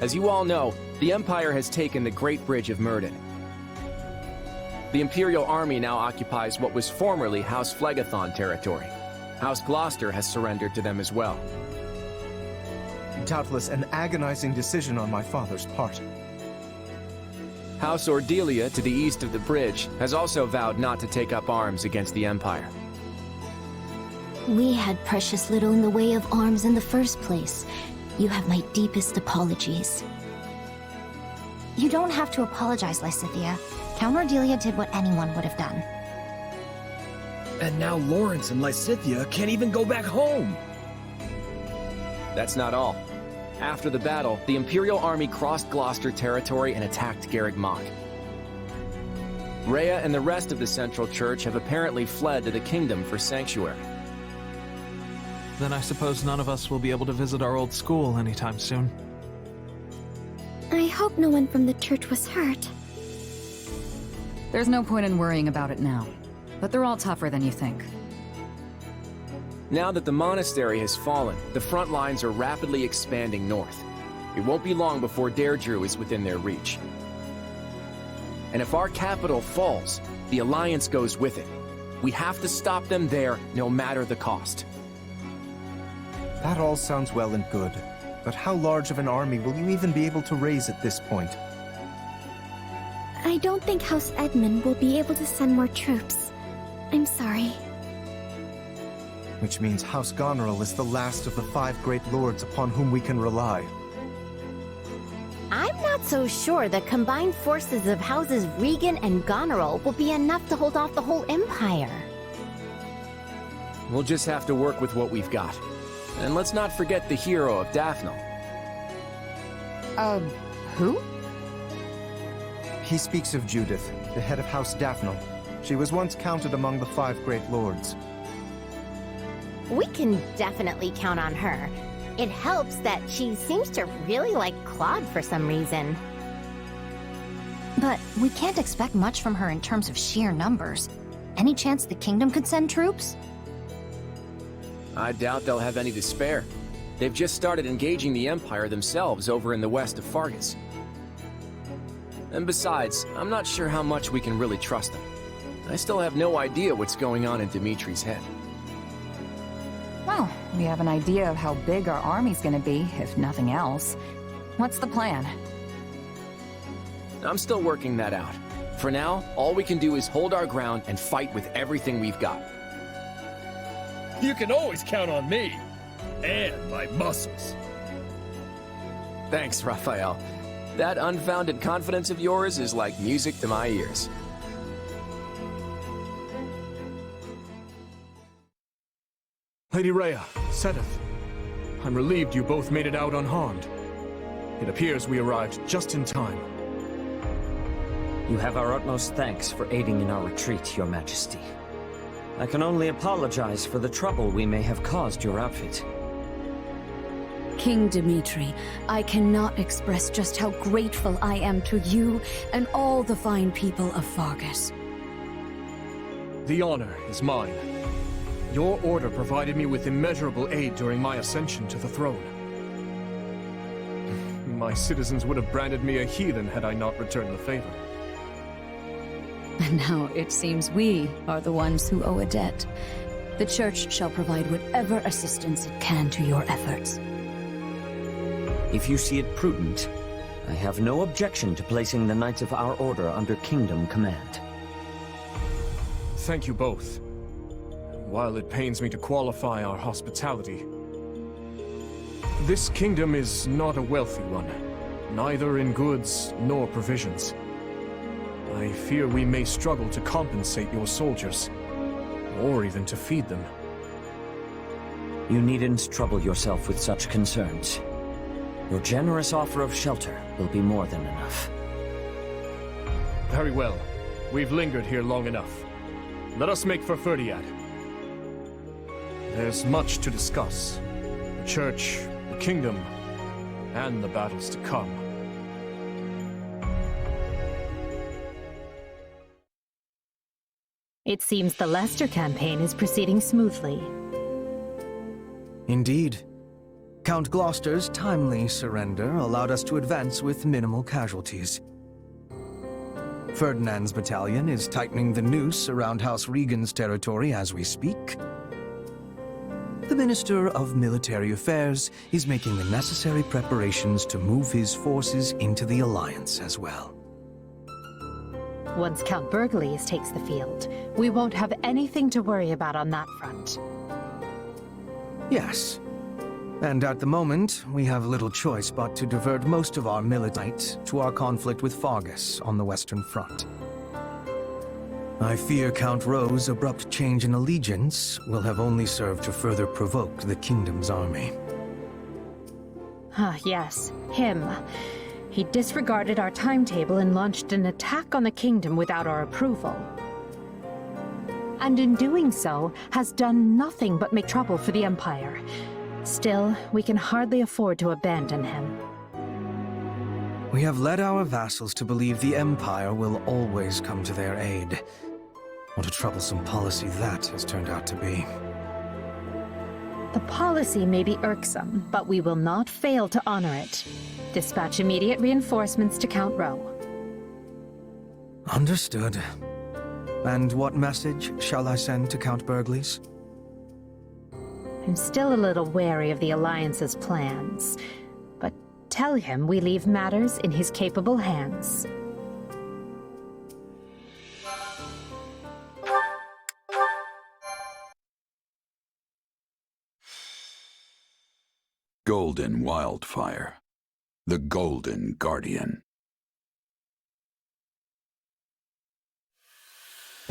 As you all know, the Empire has taken the Great Bridge of Myrddin. The Imperial Army now occupies what was formerly House Phlegethon territory. House Gloucester has surrendered to them as well. Doubtless an agonizing decision on my father's part. House Ordelia, to the east of the bridge, has also vowed not to take up arms against the Empire. We had precious little in the way of arms in the first place. You have my deepest apologies. You don't have to apologize, Lysithea. Count Ordelia did what anyone would have done. And now Lawrence and Lysithea can't even go back home! That's not all. After the battle, the Imperial Army crossed Gloucester territory and attacked Garreg Mach. Rhea and the rest of the Central Church have apparently fled to the Kingdom for sanctuary. Then I suppose none of us will be able to visit our old school anytime soon. I hope no one from the church was hurt. There's no point in worrying about it now, but they're all tougher than you think. Now that the monastery has fallen, the front lines are rapidly expanding north. It won't be long before Deirdre is within their reach. And if our capital falls, the Alliance goes with it. We have to stop them there, no matter the cost. That all sounds well and good, but how large of an army will you even be able to raise at this point? I don't think House Edmund will be able to send more troops. I'm sorry. Which means House Goneril is the last of the 5 great lords upon whom we can rely. I'm not so sure the combined forces of Houses Regan and Goneril will be enough to hold off the whole Empire. We'll just have to work with what we've got. And let's not forget the hero of Daphnel. Who? He speaks of Judith, the head of House Daphnel. She was once counted among the 5 great lords. We can definitely count on her. It helps that she seems to really like Claude for some reason. But we can't expect much from her in terms of sheer numbers. Any chance the kingdom could send troops? I doubt they'll have any to spare. They've just started engaging the Empire themselves over in the west of Fargus. And besides, I'm not sure how much we can really trust them. I still have no idea what's going on in Dimitri's head. Well, we have an idea of how big our army's gonna be, if nothing else. What's the plan? I'm still working that out. For now, all we can do is hold our ground and fight with everything we've got. You can always count on me! And my muscles! Thanks, Raphael. That unfounded confidence of yours is like music to my ears. Lady Rhea, Sedith, I'm relieved you both made it out unharmed. It appears we arrived just in time. You have our utmost thanks for aiding in our retreat, Your Majesty. I can only apologize for the trouble we may have caused your outfit. King Dimitri, I cannot express just how grateful I am to you and all the fine people of Fargus. The honor is mine. Your order provided me with immeasurable aid during my ascension to the throne. My citizens would have branded me a heathen had I not returned the favor. And now it seems we are the ones who owe a debt. The Church shall provide whatever assistance it can to your efforts. If you see it prudent, I have no objection to placing the Knights of our Order under Kingdom command. Thank you both. While it pains me to qualify our hospitality, this kingdom is not a wealthy one, neither in goods nor provisions. I fear we may struggle to compensate your soldiers, or even to feed them. You needn't trouble yourself with such concerns. Your generous offer of shelter will be more than enough. Very well. We've lingered here long enough. Let us make for Ferdiad. There's much to discuss. The Church, the Kingdom, and the battles to come. It seems the Leicester campaign is proceeding smoothly. Indeed. Count Gloucester's timely surrender allowed us to advance with minimal casualties. Ferdinand's battalion is tightening the noose around House Regan's territory as we speak. The Minister of Military Affairs is making the necessary preparations to move his forces into the Alliance as well. Once Count Burgleys takes the field, we won't have anything to worry about on that front. Yes. And at the moment, we have little choice but to divert most of our militants to our conflict with Fargus on the Western Front. I fear Count Rowe's abrupt change in allegiance will have only served to further provoke the Kingdom's army. Ah, yes, him. He disregarded our timetable and launched an attack on the Kingdom without our approval. And in doing so, has done nothing but make trouble for the Empire. Still, we can hardly afford to abandon him. We have led our vassals to believe the Empire will always come to their aid. What a troublesome policy that has turned out to be. The policy may be irksome, but we will not fail to honor it. Dispatch immediate reinforcements to Count Rowe. Understood. And what message shall I send to Count Burgleys? I'm still a little wary of the Alliance's plans, but tell him we leave matters in his capable hands. Golden Wildfire. The Golden Guardian.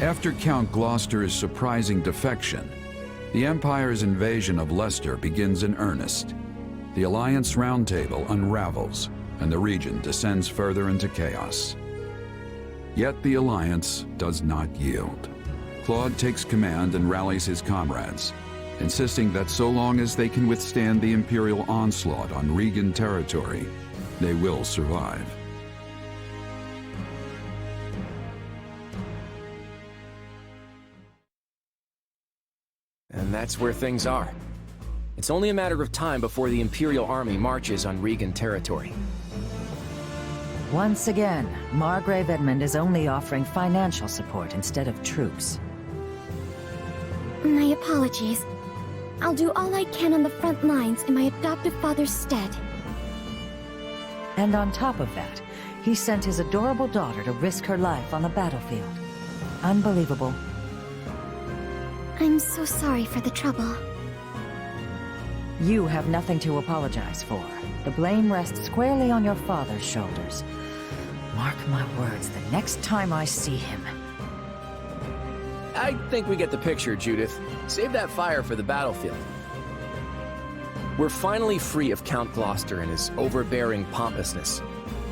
After Count Gloucester's surprising defection, the Empire's invasion of Leicester begins in earnest. The Alliance Roundtable unravels, and the region descends further into chaos. Yet the Alliance does not yield. Claude takes command and rallies his comrades, insisting that so long as they can withstand the Imperial onslaught on Regan territory, they will survive. And that's where things are. It's only a matter of time before the Imperial army marches on Regan territory. Once again, Margrave Edmund is only offering financial support instead of troops. My apologies. I'll do all I can on the front lines in my adoptive father's stead. And on top of that, he sent his adorable daughter to risk her life on the battlefield. Unbelievable. I'm so sorry for the trouble. You have nothing to apologize for. The blame rests squarely on your father's shoulders. Mark my words, the next time I see him... I think we get the picture, Judith. Save that fire for the battlefield. We're finally free of Count Gloucester and his overbearing pompousness.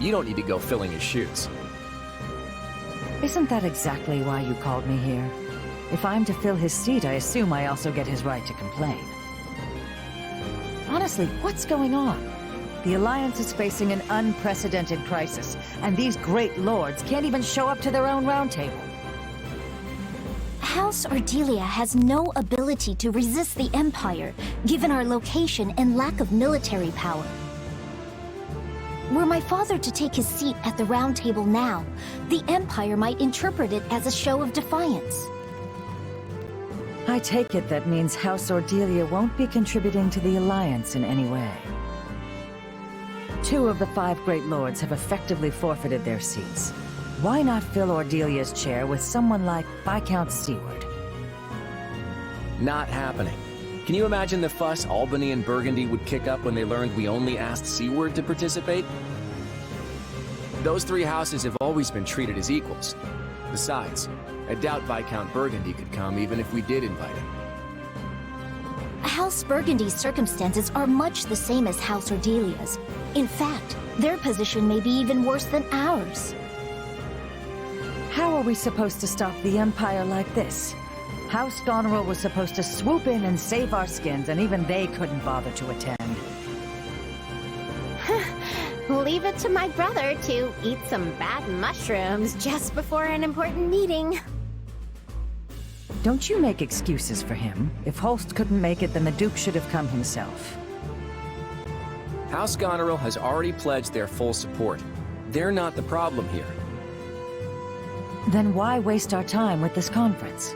You don't need to go filling his shoes. Isn't that exactly why you called me here? If I'm to fill his seat, I assume I also get his right to complain. Honestly, what's going on? The Alliance is facing an unprecedented crisis, and these great lords can't even show up to their own roundtable. House Ordelia has no ability to resist the Empire, given our location and lack of military power. Were my father to take his seat at the Round Table now, the Empire might interpret it as a show of defiance. I take it that means House Ordelia won't be contributing to the Alliance in any way. 2 of the 5 Great Lords have effectively forfeited their seats. Why not fill Ordelia's chair with someone like Viscount Seward? Not happening. Can you imagine the fuss Albany and Burgundy would kick up when they learned we only asked Seward to participate? Those 3 houses have always been treated as equals. Besides, I doubt Viscount Burgundy could come even if we did invite him. House Burgundy's circumstances are much the same as House Ordelia's. In fact, their position may be even worse than ours. How are we supposed to stop the Empire like this? House Goneril was supposed to swoop in and save our skins, and even they couldn't bother to attend. Leave it to my brother to eat some bad mushrooms just before an important meeting. Don't you make excuses for him. If Holst couldn't make it, then the Duke should have come himself. House Goneril has already pledged their full support. They're not the problem here. Then why waste our time with this conference?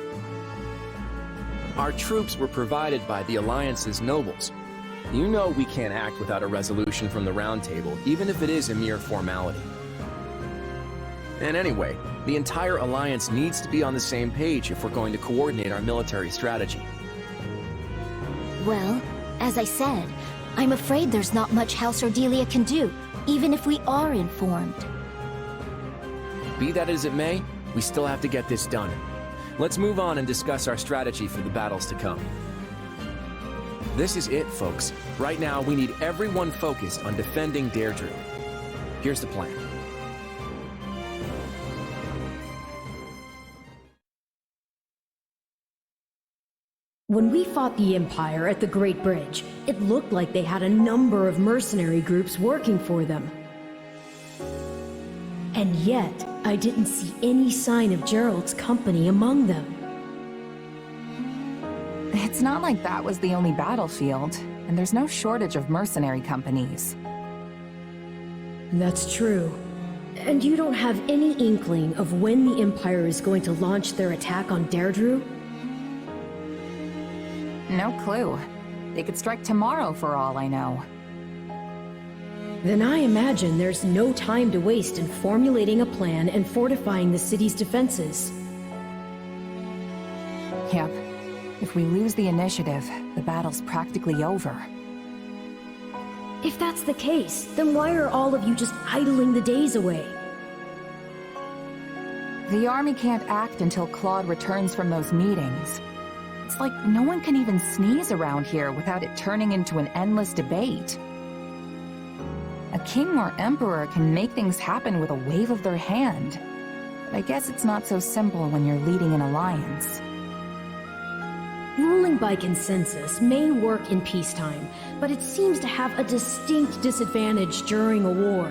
Our troops were provided by the Alliance's nobles. You know we can't act without a resolution from the Round Table, even if it is a mere formality. And anyway, the entire Alliance needs to be on the same page if we're going to coordinate our military strategy. Well, as I said, I'm afraid there's not much House Ordelia can do, even if we are informed. Be that as it may, we still have to get this done. Let's move on and discuss our strategy for the battles to come. This is it, folks. Right now, we need everyone focused on defending Deirdre. Here's the plan. When we fought the Empire at the Great Bridge, it looked like they had a number of mercenary groups working for them. And yet, I didn't see any sign of Gerald's company among them. It's not like that was the only battlefield, and there's no shortage of mercenary companies. That's true. And you don't have any inkling of when the Empire is going to launch their attack on Deirdre? No clue. They could strike tomorrow for all I know. Then I imagine there's no time to waste in formulating a plan and fortifying the city's defenses. Yep. If we lose the initiative, the battle's practically over. If that's the case, then why are all of you just idling the days away? The army can't act until Claude returns from those meetings. It's like no one can even sneeze around here without it turning into an endless debate. A king or emperor can make things happen with a wave of their hand. But I guess it's not so simple when you're leading an alliance. Ruling by consensus may work in peacetime, but it seems to have a distinct disadvantage during a war.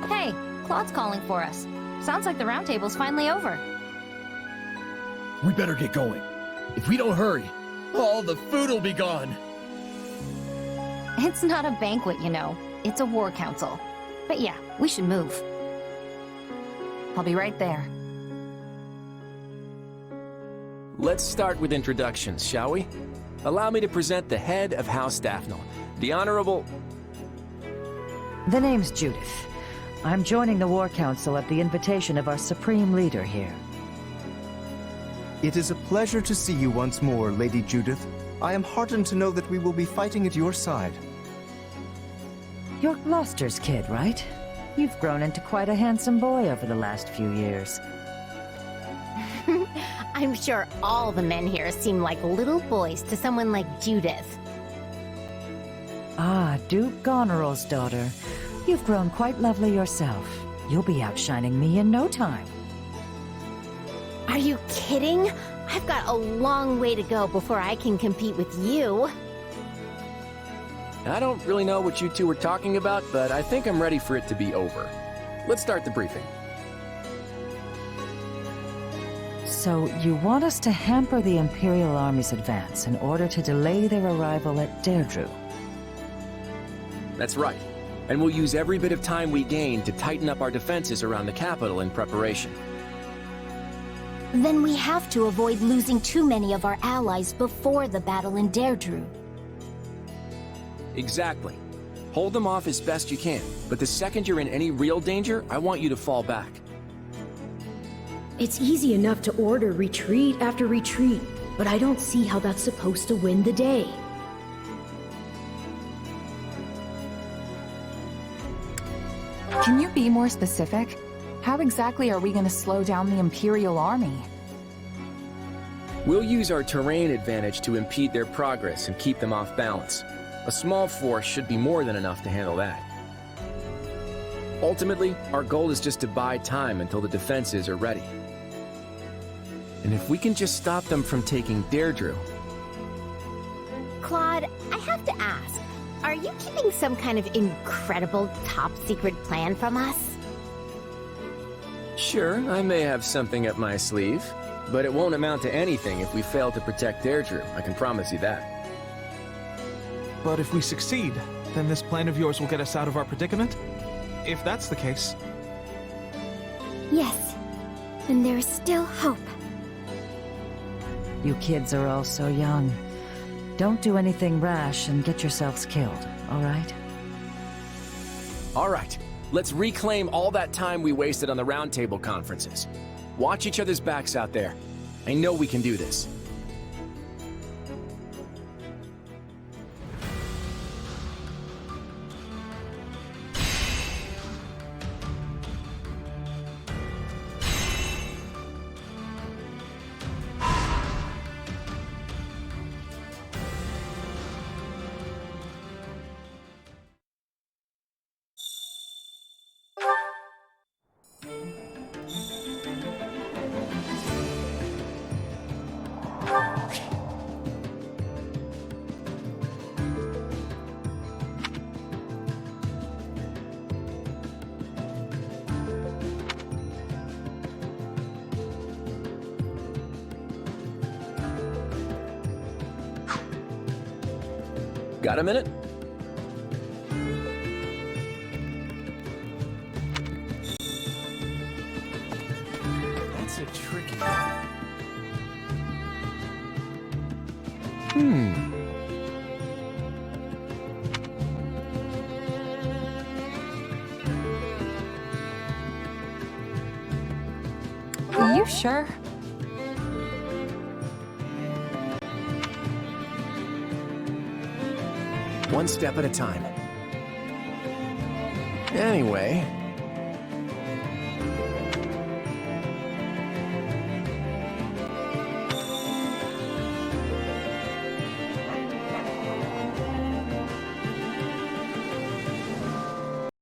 Hey, Claude's calling for us. Sounds like the round table's finally over. We better get going. If we don't hurry, all the food will be gone. It's not a banquet, you know. It's a war council. But yeah, we should move. I'll be right there. Let's start with introductions, shall we? Allow me to present the head of House Daphnel, the Honorable... The name's Judith. I'm joining the War Council at the invitation of our Supreme Leader here. It is a pleasure to see you once more, Lady Judith. I am heartened to know that we will be fighting at your side. You're Gloucester's kid, right? You've grown into quite a handsome boy over the last few years. I'm sure all the men here seem like little boys to someone like Judith. Ah, Duke Goneril's daughter. You've grown quite lovely yourself. You'll be outshining me in no time. Are you kidding? I've got a long way to go before I can compete with you. I don't really know what you two were talking about, but I think I'm ready for it to be over. Let's start the briefing. So, you want us to hamper the Imperial Army's advance in order to delay their arrival at Deirdre? That's right. And we'll use every bit of time we gain to tighten up our defenses around the capital in preparation. Then we have to avoid losing too many of our allies before the battle in Deirdre. Exactly. Hold them off as best you can, but the second you're in any real danger, I want you to fall back. It's easy enough to order retreat after retreat, but I don't see how that's supposed to win the day. Can you be more specific? How exactly are we going to slow down the Imperial Army? We'll use our terrain advantage to impede their progress and keep them off balance. A small force should be more than enough to handle that. Ultimately, our goal is just to buy time until the defenses are ready. And if we can just stop them from taking Deirdre... Claude, I have to ask, are you keeping some kind of incredible top-secret plan from us? Sure, I may have something up my sleeve, but it won't amount to anything if we fail to protect Deirdre, I can promise you that. But if we succeed, then this plan of yours will get us out of our predicament? If that's the case... Yes, and there is still hope. You kids are all so young. Don't do anything rash and get yourselves killed, all right? All right, let's reclaim all that time we wasted on the roundtable conferences. Watch each other's backs out there. I know we can do this. Got a minute? That's a tricky one. Are you sure? One step at a time. Anyway,